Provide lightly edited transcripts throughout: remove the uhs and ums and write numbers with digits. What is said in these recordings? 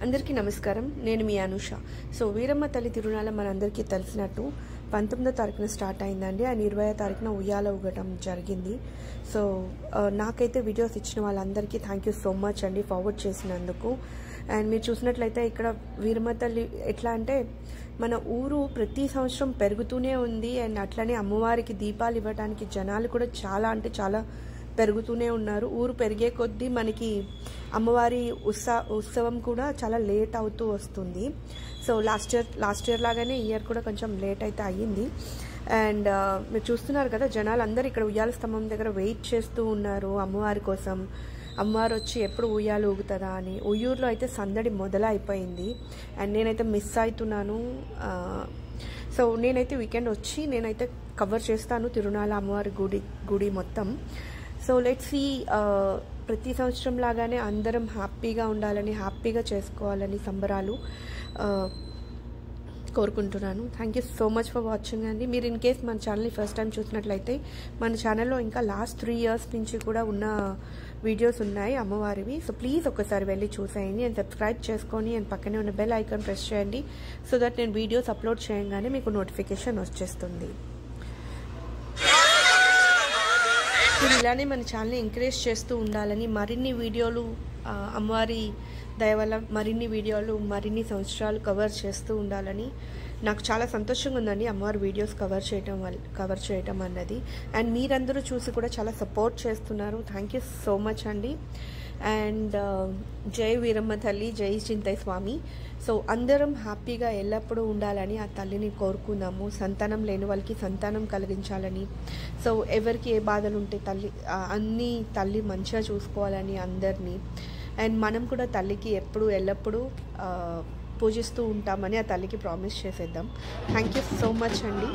అందరికీ నమస్కారం. నేను మీ అనుష. సో వీరమ్మ తల్లి తిరునాళ మనందరికీ తెలిసినట్టు 19వ తారీఖున స్టార్ట్ అయిందండి. అండ్ 20వ తారీఖున ఉయ్యాల ఊగటం జరిగింది. సో నాకైతే వీడియోస్ ఇచ్చిన వాళ్ళందరికీ థ్యాంక్ యూ సో మచ్ అండి, ఫార్వర్డ్ చేసినందుకు. అండ్ మీరు చూసినట్లయితే ఇక్కడ వీరమ్మ తల్లి ఎట్లా అంటే మన ఊరు ప్రతి సంవత్సరం పెరుగుతూనే ఉంది. అండ్ అట్లనే అమ్మవారికి దీపాలు ఇవ్వడానికి జనాలు కూడా చాలా అంటే చాలా పెరుగుతూనే ఉన్నారు. ఊరు పెరిగే కొద్దీ మనకి అమ్మవారి ఉత్సవం కూడా చాలా లేట్ అవుతూ వస్తుంది. సో లాస్ట్ ఇయర్ లాగానే ఈ ఇయర్ కూడా కొంచెం లేట్ అయితే అయ్యింది. అండ్ మీరు చూస్తున్నారు కదా, జనాలు అందరూ ఇక్కడ ఉయ్యాల స్తంభం దగ్గర వెయిట్ చేస్తూ ఉన్నారు అమ్మవారి కోసం. అమ్మవారు వచ్చి ఎప్పుడు ఉయ్యాలు ఊగుతుందా అని. ఉయ్యూరులో అయితే సందడి మొదలైపోయింది. అండ్ నేనైతే మిస్ అవుతున్నాను. సో నేనైతే వీకెండ్ వచ్చి నేనైతే కవర్ చేస్తాను తిరునాళ అమ్మవారి గుడి మొత్తం. సో లెట్స్ సీ, ప్రతి సంవత్సరం లాగానే అందరం హ్యాపీగా ఉండాలని, హ్యాపీగా చేసుకోవాలని సంబరాలు కోరుకుంటున్నాను. Thank you so much for watching అండి. మీరు ఇన్ కేస్ మన ఛానల్ని ఫస్ట్ టైం చూసినట్లయితే మన ఛానల్లో ఇంకా లాస్ట్ 3 years నుంచి కూడా ఉన్న వీడియోస్ ఉన్నాయి అమ్మవారివి. సో ప్లీజ్ ఒకసారి వెళ్ళి చూసేయండి అండ్ సబ్స్క్రైబ్ చేసుకొని అండ్ పక్కనే ఉన్న బెల్ ఐకాన్ ప్రెస్ చేయండి. సో దట్ నేను వీడియోస్ అప్లోడ్ చేయగానే మీకు నోటిఫికేషన్ వచ్చేస్తుంది. మీరు ఇలానే మన ఛానల్ని ఎంకరేజ్ చేస్తూ ఉండాలని, మరిన్ని వీడియోలు అమ్మవారి దయ వల్ల మరిన్ని వీడియోలు మరిన్ని సంవత్సరాలు కవర్ చేస్తూ ఉండాలని నాకు చాలా సంతోషంగా ఉందండి అమ్మవారి వీడియోస్ కవర్ చేయటం అన్నది. అండ్ మీరందరూ చూసి కూడా చాలా సపోర్ట్ చేస్తున్నారు. థ్యాంక్ యూ సో మచ్ అండి. అండ్ జై వీరమ్మ తల్లి, జై చింతయ్య స్వామి. సో అందరం హ్యాపీగా ఎల్లప్పుడూ ఉండాలని ఆ తల్లిని కోరుకుందాము. సంతానం లేని వాళ్ళకి సంతానం కలిగించాలని, సో ఎవరికి ఏ బాధలు ఉంటే అన్నీ తల్లి మంచిగా చూసుకోవాలని అందరినీ. అండ్ మనం కూడా తల్లికి ఎల్లప్పుడూ పూజిస్తూ ఉంటామని ఆ తల్లికి ప్రామిస్ చేసేద్దాం. థ్యాంక్ యూ సో మచ్ అండి.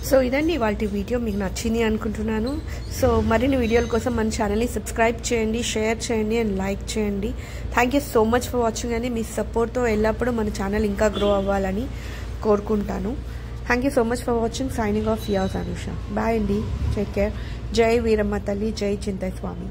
సో ఇదండి ఇవాల్టి వీడియో మీకు నచ్చింది అనుకుంటున్నాను. సో మరిన్ని వీడియోల కోసం మన ఛానల్ని సబ్స్క్రైబ్ చేయండి, షేర్ చేయండి అండ్ లైక్ చేయండి. Thank you so much for watching అండి. మీ సపోర్ట్తో ఎల్లప్పుడూ మన ఛానల్ ఇంకా గ్రో అవ్వాలని కోరుకుంటాను. Thank you so much for watching. Signing off yours Anusha. Bye అండి. Take care. జై వీరమ్మ తల్లి, జై చింతయ్య స్వామి.